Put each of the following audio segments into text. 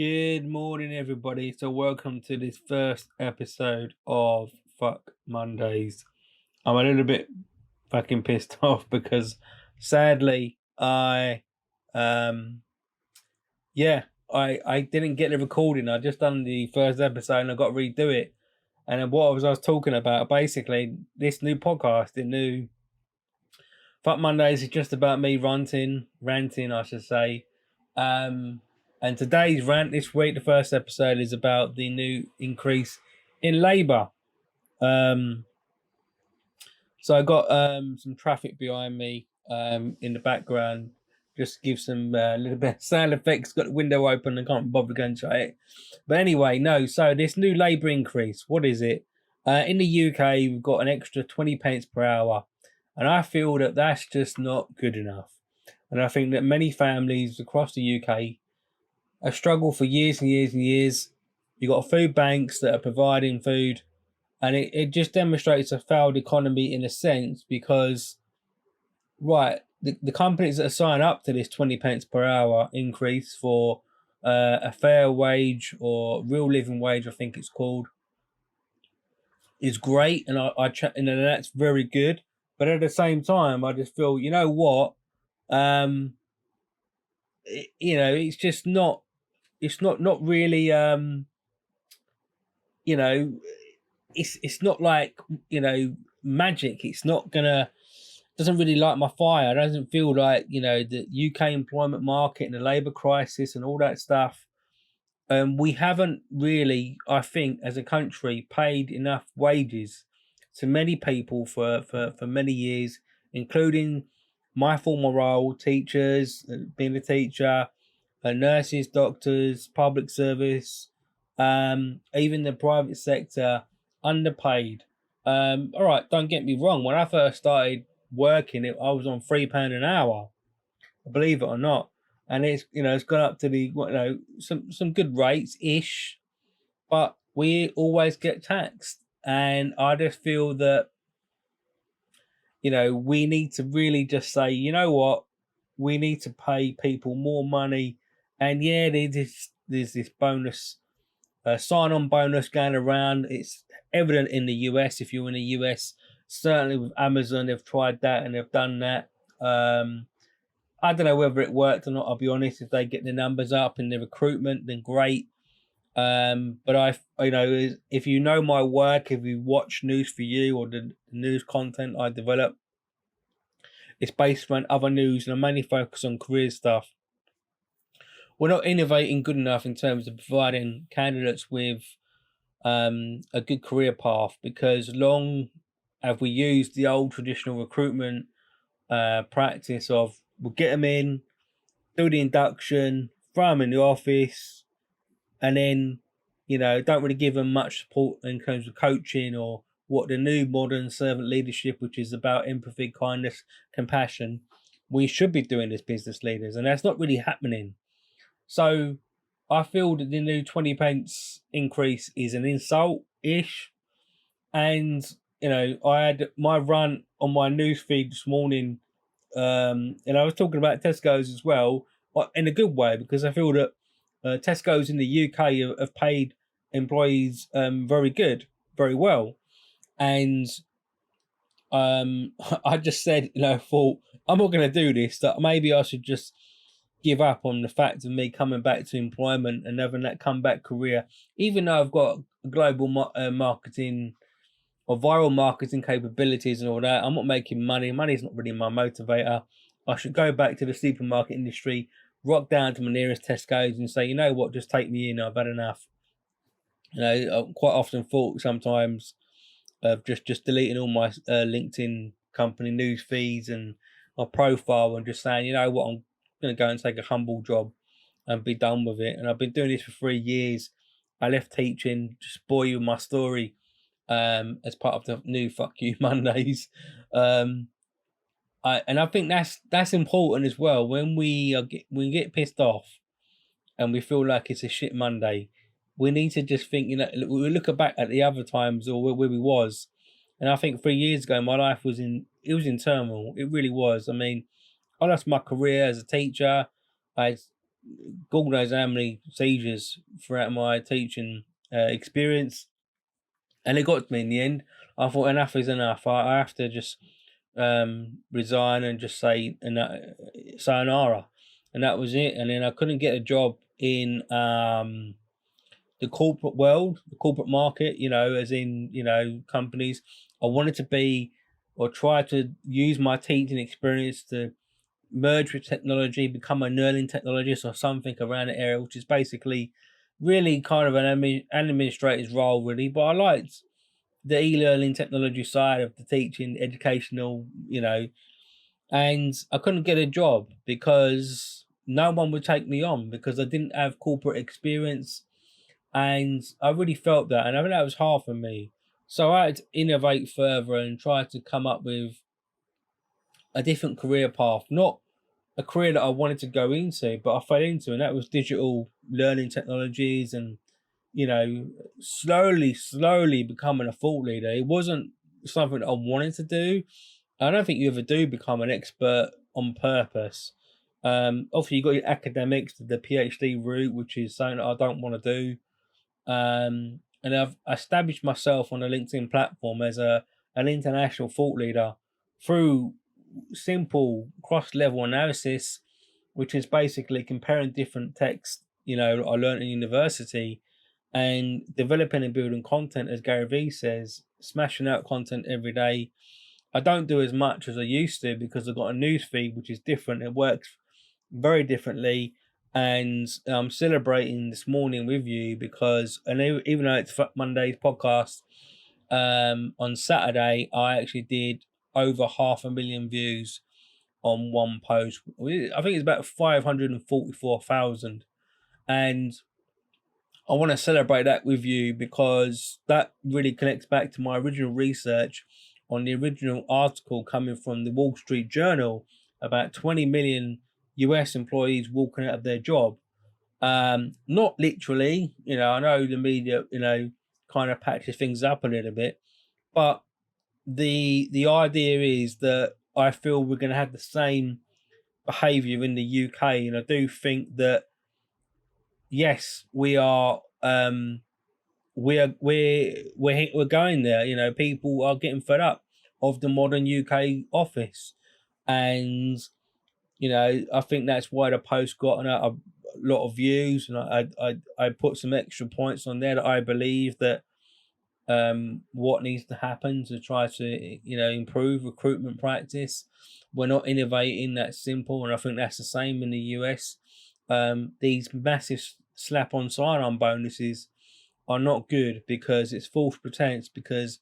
Good morning, everybody. So, welcome to this first episode of Fuck Mondays. I'm a little bit fucking pissed off because sadly, um, I didn't get the recording. I just done the first episode and I got to redo it. And then what I was talking about, basically, this new podcast, the new Fuck Mondays, is just about me ranting, I should say. And today's rant this week, the first episode, is about the new increase in labour. So I got some traffic behind me in the background. Just give some little bit of sound effects. Got the window open and can't bother going to it. But anyway, no. So this new labour increase, what is it? In the UK, we've got an extra 20 pence per hour, and I feel that that's just not good enough. And I think that many families across the UK have struggled for years and years and years. You've got food banks that are providing food, and it just demonstrates a failed economy in a sense because, right, the companies that are signing up to this 20 pence per hour increase for a fair wage or real living wage, I think it's called, is great, and and that's very good. But at the same time, I just feel, you know what, it's just not, not really, you know, it's not like, magic. It's not gonna, doesn't really light my fire. It doesn't feel like, the UK employment market and the labour crisis and all that stuff. We haven't really, I think, as a country, paid enough wages to many people for many years, including my former role, teachers, being a teacher, nurses, doctors, public service, even the private sector, underpaid. All right, don't get me wrong. When I first started working, I was on £3 an hour, believe it or not, and it's gone up to the some good rates ish, but we always get taxed, and I just feel that we need to really just say, you know what, we need to pay people more money, and yeah, there's this bonus, sign-on bonus going around. It's evident in the US. If you're in the US, certainly with Amazon, they've tried that and they've done that. I don't know whether it worked or not. I'll be honest. If they get the numbers up in the recruitment, then great. But if you know my work, if you watch News for You or the news content I develop, it's based around other news and I mainly focus on career stuff. We're not innovating good enough in terms of providing candidates with a good career path, because long have we used the old traditional recruitment practice of we'll get them in, do the induction, throw them in the office, and then don't really give them much support in terms of coaching or what the new modern servant leadership, which is about empathy, kindness, compassion, we should be doing as business leaders, and that's not really happening. So I feel that the new 20 pence increase is an insult ish. And, I had my run on my news feed this morning. And I was talking about Tesco's as well, in a good way, because I feel that Tesco's in the UK have paid employees very well. And I just said, thought, I'm not going to do this, that maybe I should just give up on the fact of me coming back to employment and having that comeback career, even though I've got global marketing or viral marketing capabilities and all that. I'm not making money. Money's not really my motivator. I should go back to the supermarket industry, rock down to my nearest Tesco's and say, you know what, just take me in. I've had enough. I quite often thought sometimes of just deleting all my LinkedIn company news feeds and my profile and just saying, you know what, I'm going to go and take a humble job and be done with it. And I've been doing this for 3 years. I left teaching, just bore you with my story, as part of the new Fuck You Mondays. And I think that's important as well. When we get pissed off and we feel like it's a shit Monday, we need to just think, we look back at the other times or where we was. And I think 3 years ago, my life was in turmoil. It really was. I mean, I lost my career as a teacher. I God knows how many seizures throughout my teaching experience, and it got to me in the end. I thought enough is enough. I have to just resign and just say sayonara, and that was it. And then I couldn't get a job in the corporate world, the corporate market, as in, companies. I wanted to be or try to use my teaching experience to merge with technology, become a learning technologist or something around the area, which is basically really kind of an administrator's role, really. But I liked the e-learning technology side of the teaching, educational, and I couldn't get a job because no one would take me on because I didn't have corporate experience, and I really felt that, and I think that was hard for me. So I had to innovate further and try to come up with a different career path, not a career that I wanted to go into, but I fell into, and that was digital learning technologies and, slowly becoming a thought leader. It wasn't something that I wanted to do. I don't think you ever do become an expert on purpose. Obviously, you got your academics, the PhD route, which is something that I don't want to do. And I've established myself on the LinkedIn platform as an international thought leader through simple cross-level analysis, which is basically comparing different texts, I learned in university, and developing and building content, as Gary Vee says, smashing out content every day. I don't do as much as I used to because I've got a news feed which is different. It works very differently, and I'm celebrating this morning with you because, and even though it's Monday's podcast, on Saturday I actually did over 500,000 views on one post. I think it's about 544,000, and I want to celebrate that with you because that really connects back to my original research on the original article coming from the Wall Street Journal about 20 million US employees walking out of their job. Not literally, I know the media, kind of patches things up a little bit, but the idea is that I feel we're going to have the same behavior in the UK, and I do think that yes, we're going there. People are getting fed up of the modern UK office, and I think that's why the post got a lot of views, and I put some extra points on there that I believe that what needs to happen to try to improve recruitment practice. We're not innovating that simple, and I think that's the same in the US. These massive slap on sign on bonuses are not good because it's false pretense. Because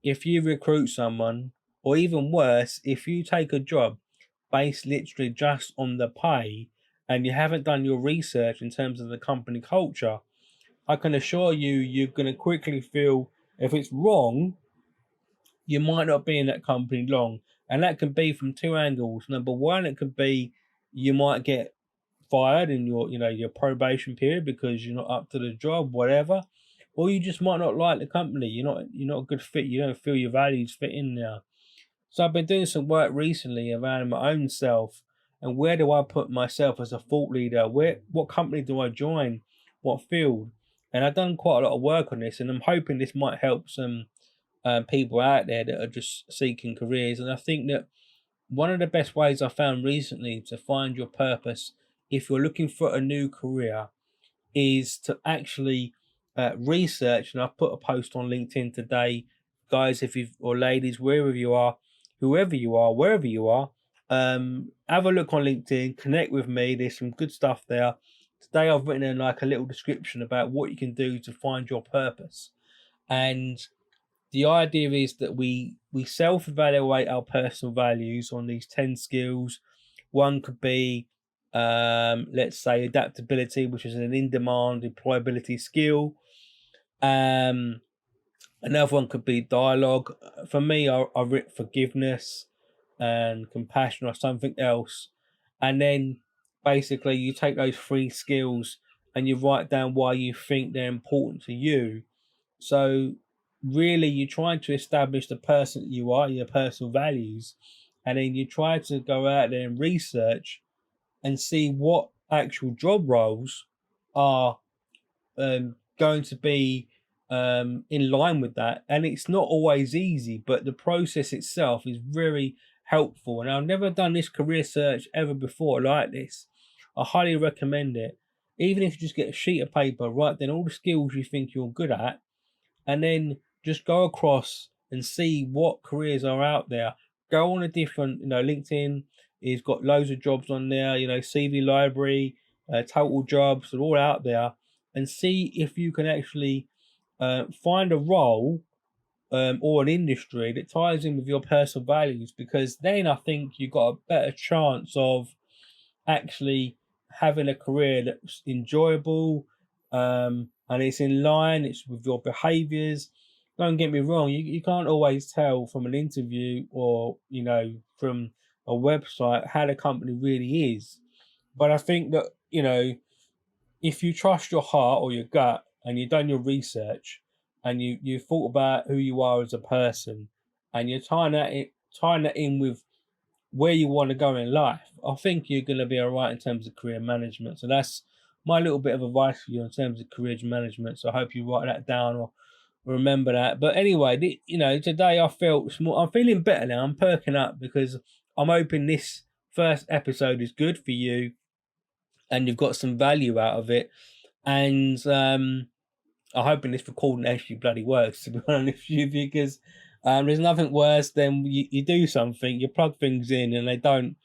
if you recruit someone, or even worse, if you take a job based literally just on the pay and you haven't done your research in terms of the company culture, I can assure you, you're going to quickly feel if it's wrong, you might not be in that company long. And that can be from two angles. Number one, it could be you might get fired in your probation period because you're not up to the job, whatever. Or you just might not like the company. You're not a good fit. You don't feel your values fit in there. So I've been doing some work recently around my own self and where do I put myself as a thought leader? What company do I join? What field? And I've done quite a lot of work on this, and I'm hoping this might help some people out there that are just seeking careers. And I think that one of the best ways I found recently to find your purpose, if you're looking for a new career, is to actually research. And I've put a post on LinkedIn today, guys, if you've, or ladies, wherever you are, whoever you are, wherever you are, have a look on LinkedIn, connect with me. There's some good stuff there. Today I've written in like a little description about what you can do to find your purpose. And the idea is that we self-evaluate our personal values on these 10 skills. One could be let's say adaptability, which is an in-demand employability skill. Another one could be dialogue. For me, I writ forgiveness and compassion or something else. And then basically you take those three skills and you write down why you think they're important to you. So really you're trying to establish the person that you are, your personal values, and then you try to go out there and research and see what actual job roles are going to be in line with that. And it's not always easy, but the process itself is very helpful. And I've never done this career search ever before like this. I highly recommend it. Even if you just get a sheet of paper, write down all the skills you think you're good at, and then just go across and see what careers are out there. Go on a different, LinkedIn is got loads of jobs on there, CV library, total jobs, they're all out there, and see if you can actually find a role or an industry that ties in with your personal values, because then I think you've got a better chance of actually having a career that's enjoyable, and it's in line, it's with your behaviors. Don't get me wrong, you can't always tell from an interview or from a website how the company really is. But I think that if you trust your heart or your gut and you've done your research and you thought about who you are as a person, and you're tying that in with where you want to go in life, I think you're going to be all right in terms of career management. So that's my little bit of advice for you in terms of career management. So I hope you write that down or remember that. But anyway, today I felt small. I'm feeling better now. I'm perking up because I'm hoping this first episode is good for you and you've got some value out of it. And I'm hoping this recording actually bloody works, to be honest with you, because there's nothing worse than you do something, you plug things in and they don't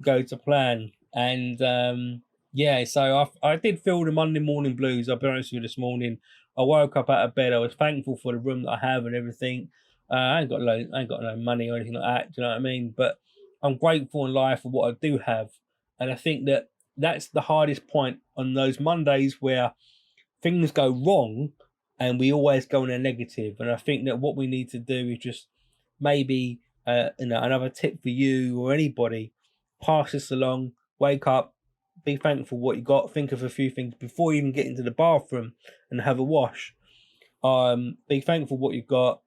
go to plan. And yeah, so I did feel the Monday morning blues. I'll be honest with you, this morning. I woke up out of bed. I was thankful for the room that I have and everything. I ain't got no money or anything like that. Do you know what I mean? But I'm grateful in life for what I do have, and I think that that's the hardest point on those Mondays where things go wrong and we always go in a negative. And I think that what we need to do is just maybe another tip for you or anybody: pass this along, wake up, be thankful what you got, think of a few things before you even get into the bathroom and have a wash. Be thankful what you've got,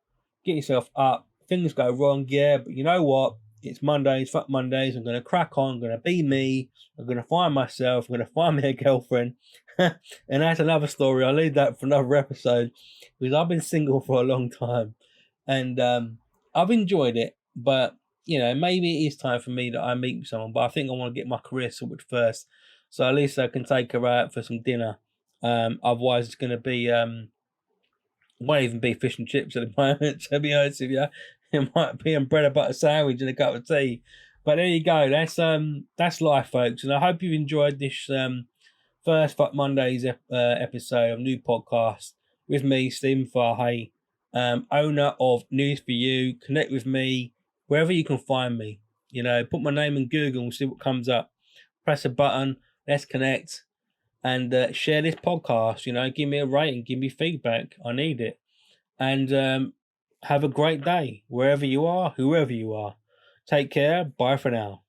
get yourself up. Things go wrong, yeah, but you know what, it's Mondays, fuck Mondays. I'm going to crack on, I'm going to be me, I'm going to find myself, I'm going to find me a girlfriend. And that's another story, I'll leave that for another episode, because I've been single for a long time and I've enjoyed it. But maybe it is time for me that I meet someone, but I think I want to get my career sorted first, so at least I can take her out for some dinner. Otherwise it's going to be it might even be fish and chips at the moment, to be honest with you. It might be a bread and butter sandwich and a cup of tea. But there you go. That's life, folks. And I hope you've enjoyed this first Fuck Mondays episode of new podcast with me, Stephen Farhay, owner of News for You. Connect with me wherever you can find me. Put my name in Google and see what comes up. Press a button. Let's connect. And share this podcast. Give me a rating, give me feedback. I need it. And have a great day wherever you are, whoever you are. Take care. Bye for now.